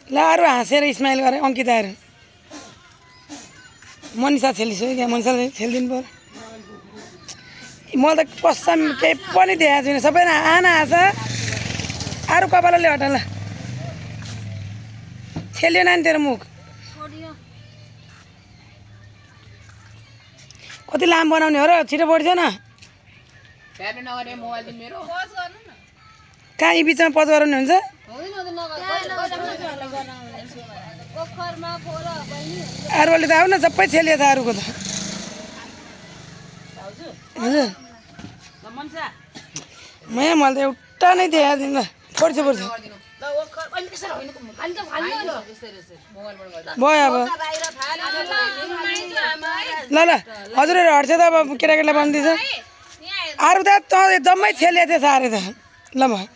ल अरू हाँसेर स्माइल गरे अङ्किताहरू मनिषा खेलिसक्यो क्या मनिषाले खेलिदिनु पऱ्यो मैले त कसम केही पनि देखाएको छुइनँ सबैजना आना हाँस अरू कपालले हटा ल खेल्यो नानी तेरो मुख कति लामो बनाउने हो र छिटो बढ्छ न कहाँ यी बिचमा पज गराउने हुन्छ अरूले त आऊ न सबै छेलियो छ अरूको त हजुर मैले त एउटा नै देखाएको थिएँ ल पर्छ पर्छ भयो अब ल ल हजुरहरू हट्छ त अब केटाकेटीलाई भन्दैछ अरू त जम्मै छेलिएको थियो साह्रै त ल भयो